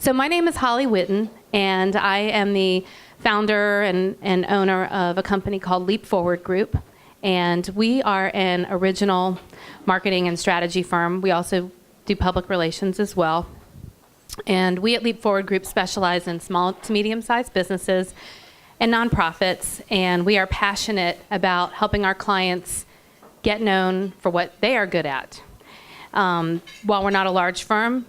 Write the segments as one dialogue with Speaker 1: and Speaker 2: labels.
Speaker 1: So my name is Holly Witten, and I am the founder and owner of a company called Leap Forward Group. And we are an original marketing and strategy firm. We also do public relations as well. And we at Leap Forward Group specialize in small to medium-sized businesses and nonprofits. And we are passionate about helping our clients get known for what they are good at. While we're not a large firm,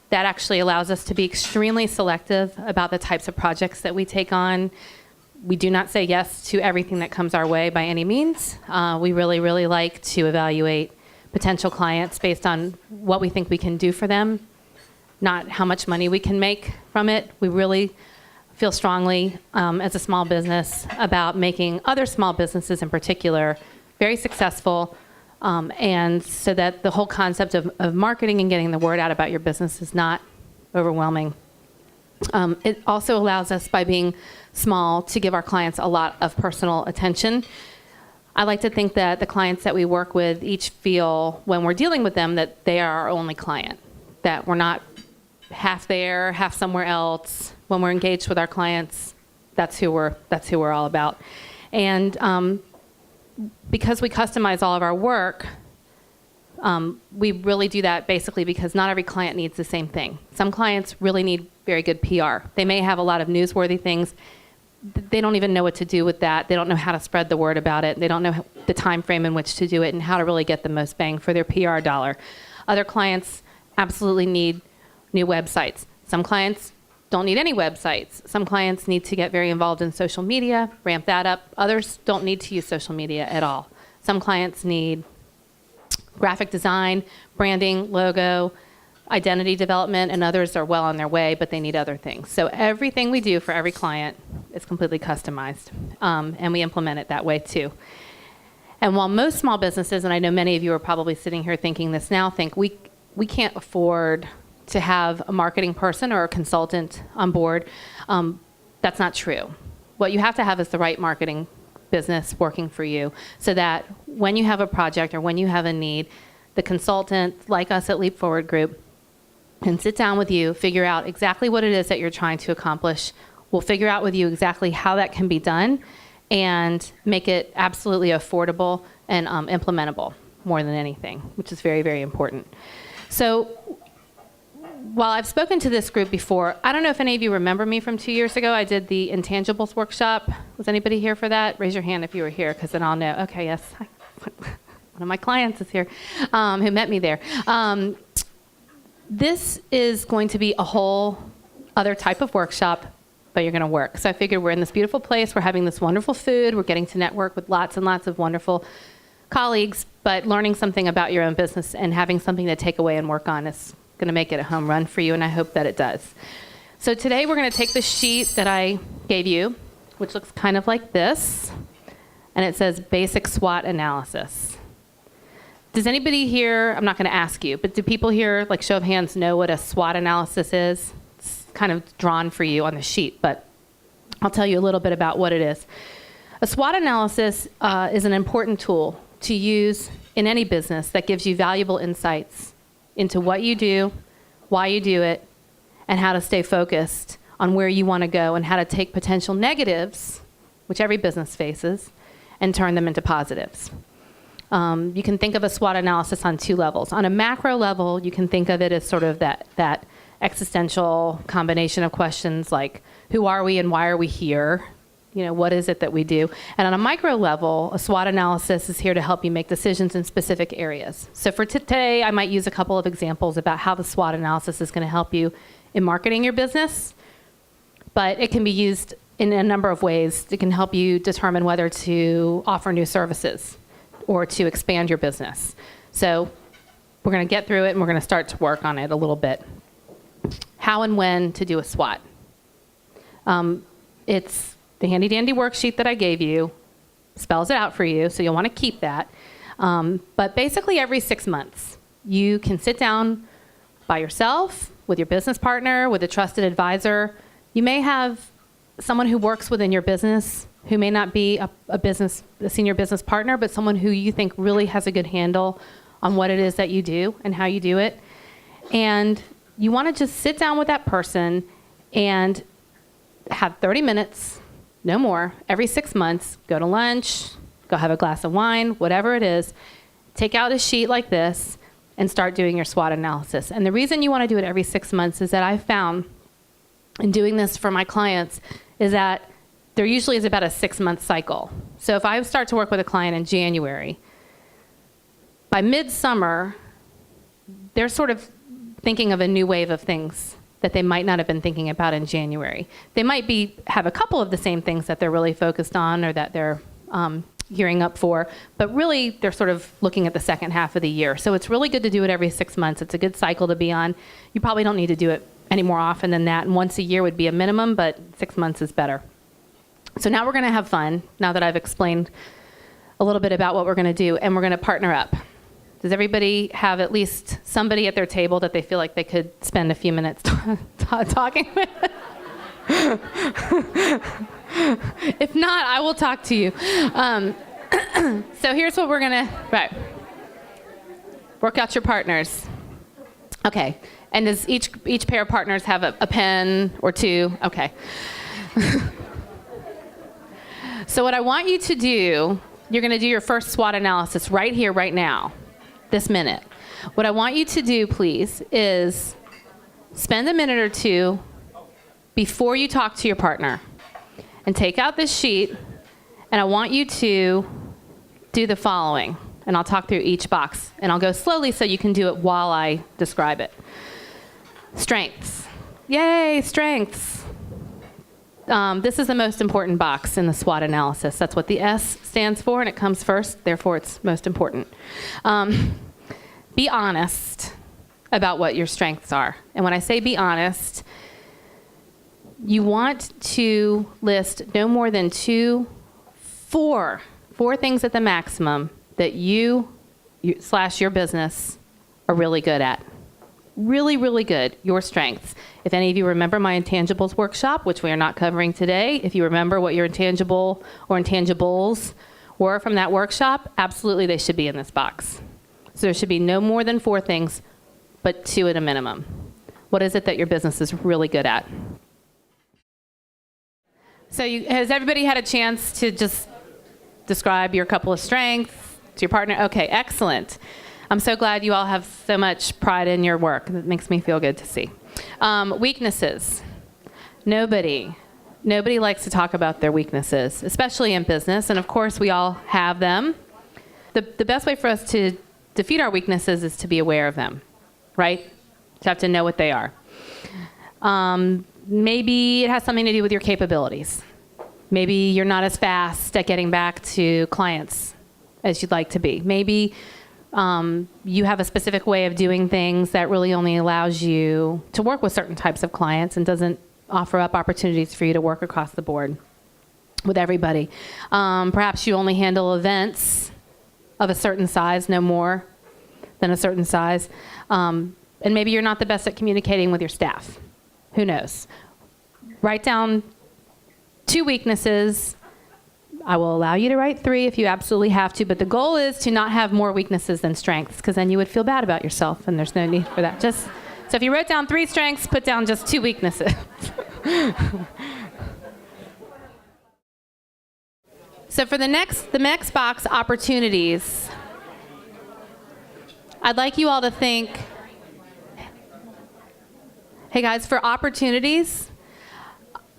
Speaker 1: that actually allows us to be extremely selective about the types of projects that we take on. We do not say yes to everything that comes our way by any means. We really, really like to evaluate potential clients based on what we think we can do for them, not how much money we can make from it. We really feel strongly as a small business about making other small businesses in particular very successful, and so that the whole concept of marketing and getting the word out about your business is not overwhelming. It also allows us, by being small, to give our clients a lot of personal attention. I like to think that the clients that we work with each feel, when we're dealing with them, that they are our only client, that we're not half there, half somewhere else. When we're engaged with our clients, that's who we're all about. And because we customize all of our work, we really do that basically because not every client needs the same thing. Some clients really need very good PR. They may have a lot of newsworthy things. They don't even know what to do with that. They don't know how to spread the word about it. They don't know the time frame in which to do it and how to really get the most bang for their PR dollar. Other clients absolutely need new websites. Some clients don't need any websites. Some clients need to get very involved in social media, ramp that up. Others don't need to use social media at all. Some clients need graphic design, branding, logo, identity development, and others are well on their way, but they need other things. So everything we do for every client is completely customized, and we implement it that way too. And while most small businesses, and I know many of you are probably sitting here thinking this now, think we can't afford to have a marketing person or a consultant on board, that's not true. What you have to have is the right marketing business working for you so that when you have a project or when you have a need, the consultant, like us at Leap Forward Group, can sit down with you, figure out exactly what it is that you're trying to accomplish. We'll figure out with you exactly how that can be done and make it absolutely affordable and implementable more than anything, which is very, very important. So while I've spoken to this group before, I don't know if any of you remember me from 2 years ago. I did the Intangibles workshop. Was anybody here for that? Raise your hand if you were here, because then I'll know. Okay, yes. One of my clients is here who met me there. This is going to be a whole other type of workshop, but you're going to work. So I figured we're in this beautiful place. We're having this wonderful food. We're getting to network with lots and lots of wonderful colleagues, but learning something about your own business and having something to take away and work on is going to make it a home run for you, and I hope that it does. So today we're going to take the sheet that I gave you, which looks kind of like this, and it says Basic SWOT Analysis. Does anybody here, I'm not going to ask you, but do people here, like show of hands, know what a SWOT analysis is? It's kind of drawn for you on the sheet, but I'll tell you a little bit about what it is. A SWOT analysis is an important tool to use in any business that gives you valuable insights into what you do, why you do it, and how to stay focused on where you want to go and how to take potential negatives, which every business faces, and turn them into positives. You can think of a SWOT analysis on two levels. On a macro level, you can think of it as sort of that existential combination of questions like, who are we and why are we here? You know, what is it that we do? And on a micro level, a SWOT analysis is here to help you make decisions in specific areas. So for today, I might use a couple of examples about how the SWOT analysis is going to help you in marketing your business, but it can be used in a number of ways. It can help you determine whether to offer new services or to expand your business. So we're going to get through it, and we're going to start to work on it a little bit. How and when to do a SWOT. It's the handy-dandy worksheet that I gave you, spells it out for you, so you'll want to keep that. But basically every 6 months, you can sit down by yourself, with your business partner, with a trusted advisor. You may have someone who works within your business who may not be a senior business partner, but someone who you think really has a good handle on what it is that you do and how you do it. And you want to just sit down with that person and have 30 minutes, no more, every 6 months, go to lunch, go have a glass of wine, whatever it is, take out a sheet like this and start doing your SWOT analysis. And the reason you want to do it every 6 months is that I've found in doing this for my clients is that there usually is about a 6-month cycle. So if I start to work with a client in January, by midsummer, they're sort of thinking of a new wave of things that they might not have been thinking about in January. They might have a couple of the same things that they're really focused on or that they're gearing up for, but really they're sort of looking at the second half of the year. So it's really good to do it every 6 months. It's a good cycle to be on. You probably don't need to do it any more often than that, and once a year would be a minimum, but 6 months is better. So now we're going to have fun, now that I've explained a little bit about what we're going to do, and we're going to partner up. Does everybody have at least somebody at their table that they feel like they could spend a few minutes talking with? If not, I will talk to you. So here's what we're going to, work out your partners. Okay. And does each pair of partners have a pen or two? Okay. So what I want you to do, you're going to do your first SWOT analysis right here, right now, this minute. What I want you to do, please, is spend a minute or two before you talk to your partner and take out this sheet, and I want you to do the following. And I'll talk through each box, and I'll go slowly so you can do it while I describe it. Strengths. Yay, strengths. This is the most important box in the SWOT analysis. That's what the S stands for, and it comes first, therefore it's most important. Be honest about what your strengths are. And when I say be honest, you want to list no more than four things at the maximum that you / your business are really good at. Really, really good, your strengths. If any of you remember my intangibles workshop, which we are not covering today, if you remember what your intangible or intangibles were from that workshop, absolutely they should be in this box. So there should be no more than 4 things, but 2 at a minimum. What is it that your business is really good at? So has everybody had a chance to just describe your couple of strengths to your partner? Okay, excellent. I'm so glad you all have so much pride in your work. That makes me feel good to see. Weaknesses. Nobody likes to talk about their weaknesses, especially in business. And of course, we all have them. The best way for us to defeat our weaknesses is to be aware of them, right? You have to know what they are. Maybe it has something to do with your capabilities. Maybe you're not as fast at getting back to clients as you'd like to be. Maybe you have a specific way of doing things that really only allows you to work with certain types of clients and doesn't offer up opportunities for you to work across the board with everybody. Perhaps you only handle events of a certain size, no more than a certain size. And maybe you're not the best at communicating with your staff. Who knows? Write down 2 weaknesses. I will allow you to write 3 if you absolutely have to, but the goal is to not have more weaknesses than strengths, because then you would feel bad about yourself, and there's no need for that. So if you wrote down 3 strengths, put down just 2 weaknesses. So for the next box, opportunities, I'd like you all to think, hey guys, for opportunities,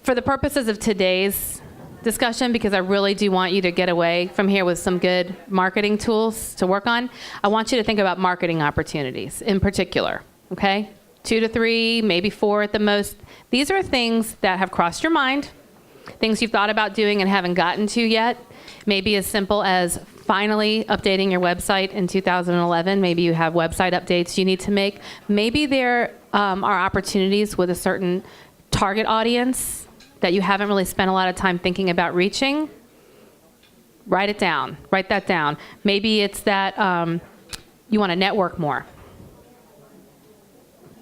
Speaker 1: for the purposes of today's discussion, because I really do want you to get away from here with some good marketing tools to work on, I want you to think about marketing opportunities in particular, okay? 2 to 3, maybe 4 at the most. These are things that have crossed your mind, things you've thought about doing and haven't gotten to yet. Maybe as simple as finally updating your website in 2011. Maybe you have website updates you need to make. Maybe there are opportunities with a certain target audience that you haven't really spent a lot of time thinking about reaching. Write it down. Write that down. Maybe it's that you want to network more.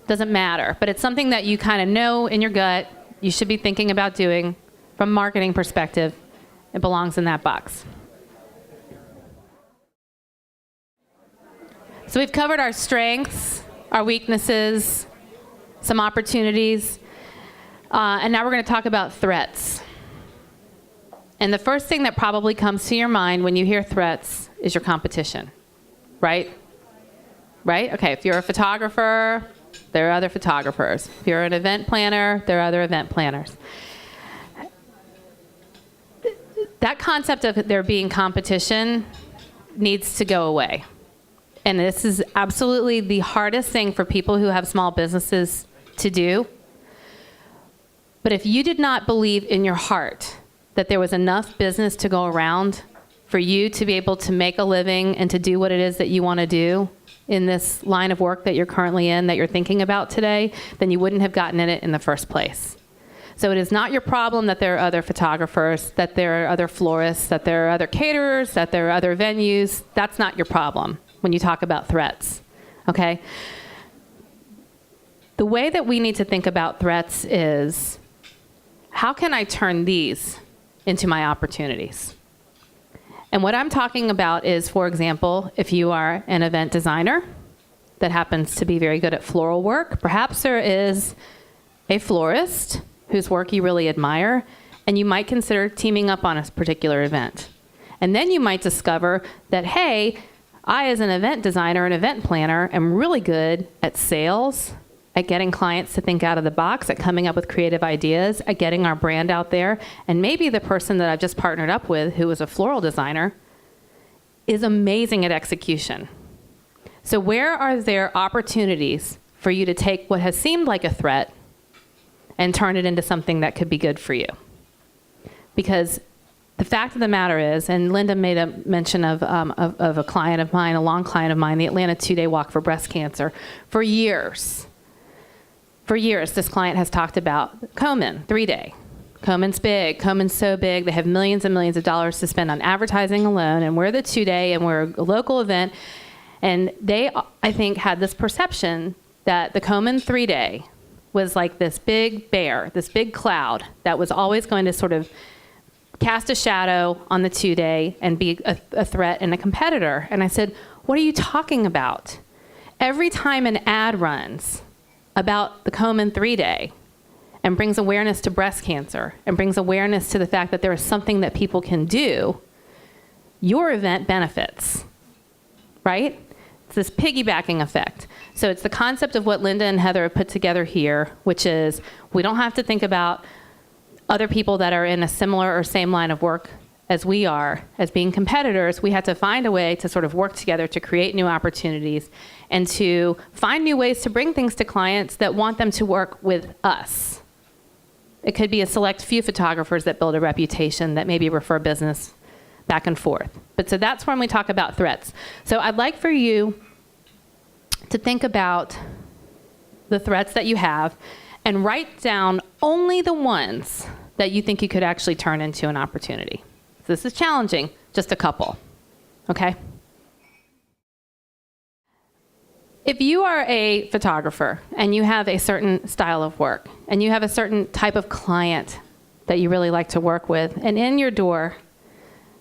Speaker 1: Doesn't matter, but it's something that you kind of know in your gut you should be thinking about doing from a marketing perspective. It belongs in that box. So we've covered our strengths, our weaknesses, some opportunities, and now we're going to talk about threats. And the first thing that probably comes to your mind when you hear threats is your competition, right? Right? Okay, if you're a photographer, there are other photographers. If you're an event planner, there are other event planners. That concept of there being competition needs to go away. And this is absolutely the hardest thing for people who have small businesses to do. But if you did not believe in your heart that there was enough business to go around for you to be able to make a living and to do what it is that you want to do in this line of work that you're currently in, that you're thinking about today, then you wouldn't have gotten in it in the first place. So it is not your problem that there are other photographers, that there are other florists, that there are other caterers, that there are other venues. That's not your problem when you talk about threats, okay? The way that we need to think about threats is, how can I turn these into my opportunities? And what I'm talking about is, for example, if you are an event designer that happens to be very good at floral work, perhaps there is a florist whose work you really admire, and you might consider teaming up on a particular event. And then you might discover that, hey, I, as an event designer and event planner, am really good at sales, at getting clients to think out of the box, at coming up with creative ideas, at getting our brand out there. And maybe the person that I've just partnered up with, who is a floral designer, is amazing at execution. So where are there opportunities for you to take what has seemed like a threat and turn it into something that could be good for you? Because the fact of the matter is, and Linda made a mention of a client of mine, a long client of mine, the Atlanta 2-Day Walk for Breast Cancer. For years, this client has talked about Komen 3-Day. Komen's big. Komen's so big. They have millions and millions of dollars to spend on advertising alone, and we're the 2-Day, and we're a local event. And they, I think, had this perception that the Komen 3-Day was like this big bear, this big cloud that was always going to sort of cast a shadow on the 2-Day and be a threat and a competitor. And I said, what are you talking about? Every time an ad runs about the Komen 3-Day and brings awareness to breast cancer and brings awareness to the fact that there is something that people can do, your event benefits, right? It's this piggybacking effect. So it's the concept of what Linda and Heather have put together here, which is we don't have to think about other people that are in a similar or same line of work as we are, as being competitors. We have to find a way to sort of work together to create new opportunities and to find new ways to bring things to clients that want them to work with us. It could be a select few photographers that build a reputation that maybe refer business back and forth. But so that's when we talk about threats. So I'd like for you to think about the threats that you have and write down only the ones that you think you could actually turn into an opportunity. So this is challenging, just a couple, okay? If you are a photographer and you have a certain style of work and you have a certain type of client that you really like to work with, and in your door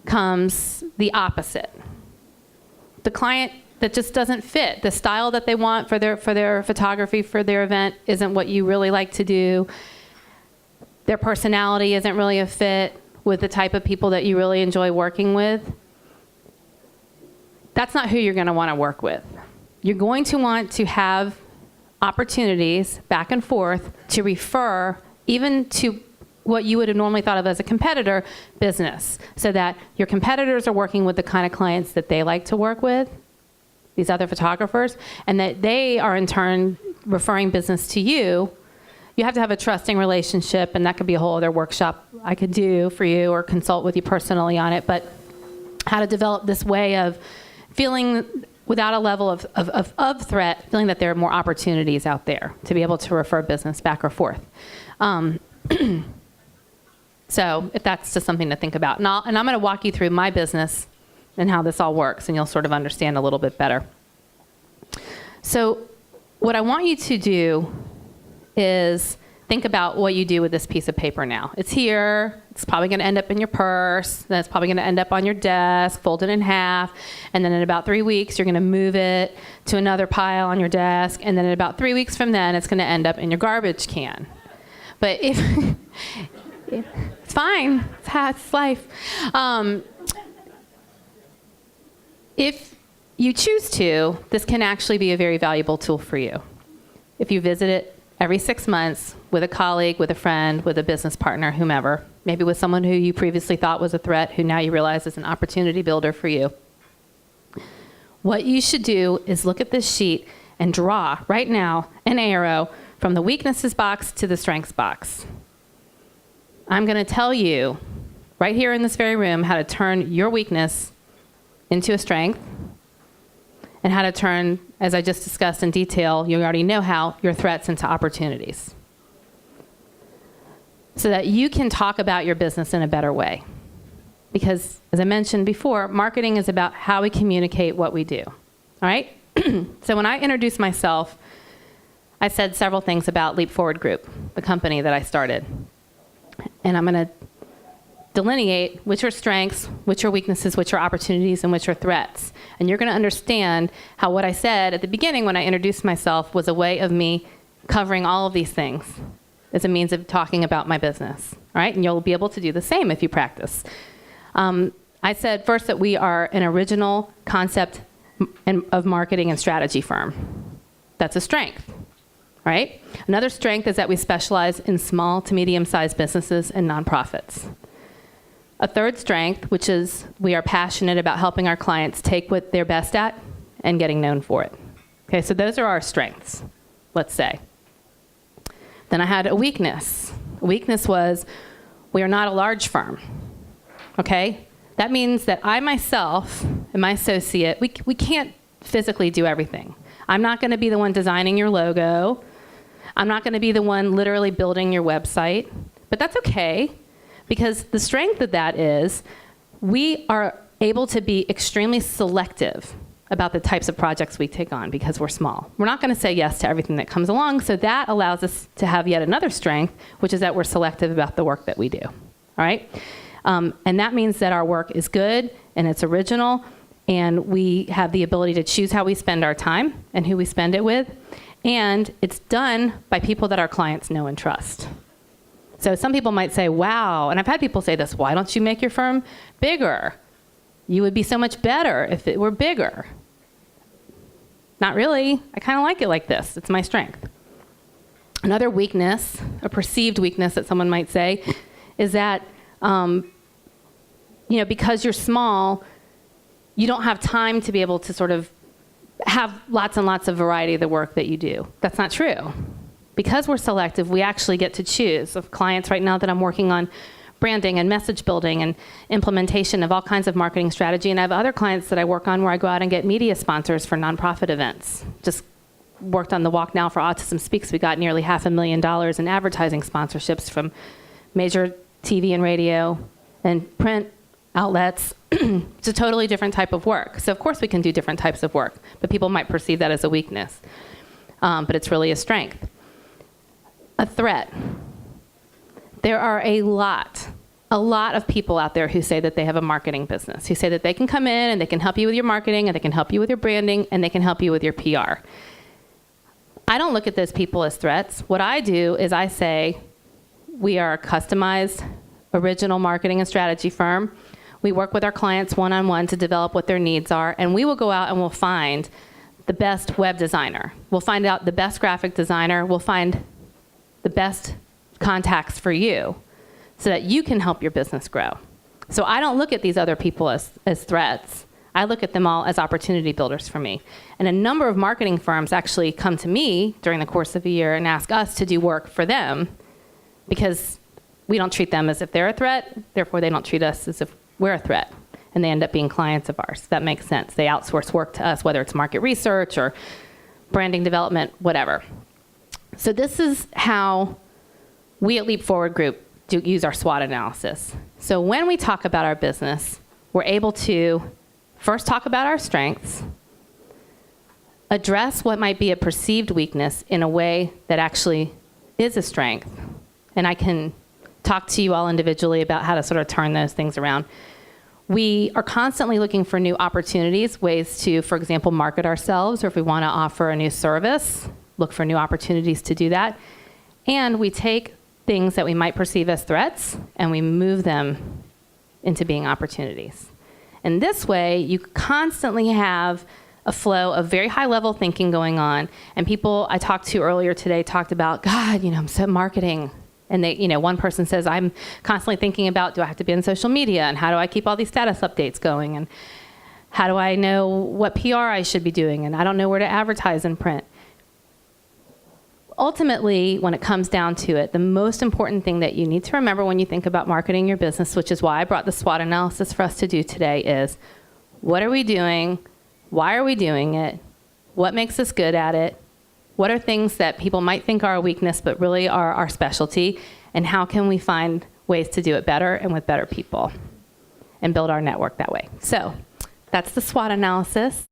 Speaker 1: comes the opposite, the client that just doesn't fit. The style that they want for their photography, for their event, isn't what you really like to do. Their personality isn't really a fit with the type of people that you really enjoy working with. That's not who you're going to want to work with. You're going to want to have opportunities back and forth to refer even to what you would have normally thought of as a competitor business, so that your competitors are working with the kind of clients that they like to work with, these other photographers, and that they are in turn referring business to you. You have to have a trusting relationship, and that could be a whole other workshop I could do for you or consult with you personally on it. But how to develop this way of feeling without a level of threat, feeling that there are more opportunities out there to be able to refer business back or forth. So if that's just something to think about. And I'm going to walk you through my business and how this all works, and you'll sort of understand a little bit better. So what I want you to do is think about what you do with this piece of paper now. It's here. It's probably going to end up in your purse. Then it's probably going to end up on your desk, folded in half. And then in about 3 weeks, you're going to move it to another pile on your desk. And then in about 3 weeks from then, it's going to end up in your garbage can. But if it's fine, it's life. If you choose to, this can actually be a very valuable tool for you. If you visit it every 6 months with a colleague, with a friend, with a business partner, whomever, maybe with someone who you previously thought was a threat, who now you realize is an opportunity builder for you. What you should do is look at this sheet and draw right now an arrow from the weaknesses box to the strengths box. I'm going to tell you right here in this very room how to turn your weakness into a strength, and how to turn, as I just discussed in detail, you already know how, your threats into opportunities. So that you can talk about your business in a better way. Because, as I mentioned before, marketing is about how we communicate what we do. All right? So when I introduced myself, I said several things about Leap Forward Group, the company that I started. And I'm going to delineate which are strengths, which are weaknesses, which are opportunities, and which are threats. And you're going to understand how what I said at the beginning when I introduced myself was a way of me covering all of these things as a means of talking about my business. All right? And you'll be able to do the same if you practice. I said first that we are an original concept of marketing and strategy firm. That's a strength. Right? Another strength is that we specialize in small to medium-sized businesses and nonprofits. A third strength, which is we are passionate about helping our clients take what they're best at and getting known for it. Okay, so those are our strengths, let's say. Then I had a weakness. A weakness was we are not a large firm. Okay? That means that I myself and my associate, we can't physically do everything. I'm not going to be the one designing your logo. I'm not going to be the one literally building your website. But that's okay. Because the strength of that is we are able to be extremely selective about the types of projects we take on because we're small. We're not going to say yes to everything that comes along, so that allows us to have yet another strength, which is that we're selective about the work that we do. All right? And that means that our work is good and it's original, and we have the ability to choose how we spend our time and who we spend it with, and it's done by people that our clients know and trust. So some people might say, wow, and I've had people say this, why don't you make your firm bigger? You would be so much better if it were bigger. Not really. I kind of like it like this. It's my strength. Another weakness, a perceived weakness that someone might say, is that because you're small, you don't have time to be able to sort of have lots and lots of variety of the work that you do. That's not true. Because we're selective, we actually get to choose. Of clients right now that I'm working on branding and message building and implementation of all kinds of marketing strategy. And I have other clients that I work on where I go out and get media sponsors for nonprofit events. Just worked on the Walk Now for Autism Speaks. We got nearly $500,000 in advertising sponsorships from major TV and radio and print outlets. It's a totally different type of work. So of course we can do different types of work, but people might perceive that as a weakness. But it's really a strength. A threat. There are a lot of people out there who say that they have a marketing business, who say that they can come in and they can help you with your marketing and they can help you with your branding and they can help you with your PR. I don't look at those people as threats. What I do is I say, we are a customized, original marketing and strategy firm. We work with our clients one-on-one to develop what their needs are, and we will go out and we'll find the best web designer. We'll find out the best graphic designer. We'll find the best contacts for you so that you can help your business grow. So I don't look at these other people as threats. I look at them all as opportunity builders for me. And a number of marketing firms actually come to me during the course of a year and ask us to do work for them because we don't treat them as if they're a threat, therefore they don't treat us as if we're a threat. And they end up being clients of ours. That makes sense. They outsource work to us, whether it's market research or branding development, whatever. So this is how we at Leap Forward Group use our SWOT analysis. So when we talk about our business, we're able to first talk about our strengths, address what might be a perceived weakness in a way that actually is a strength, and I can talk to you all individually about how to sort of turn those things around. We are constantly looking for new opportunities, ways to, for example, market ourselves, or if we want to offer a new service, look for new opportunities to do that. And we take things that we might perceive as threats and we move them into being opportunities. And this way, you constantly have a flow of very high-level thinking going on. And people I talked to earlier today talked about, God, I'm so marketing. And they, one person says, I'm constantly thinking about, do I have to be on social media? And how do I keep all these status updates going? And how do I know what PR I should be doing? And I don't know where to advertise in print. Ultimately, when it comes down to it, the most important thing that you need to remember when you think about marketing your business, which is why I brought the SWOT analysis for us to do today, is what are we doing? Why are we doing it? What makes us good at it? What are things that people might think are a weakness but really are our specialty? And how can we find ways to do it better and with better people and build our network that way? So that's the SWOT analysis.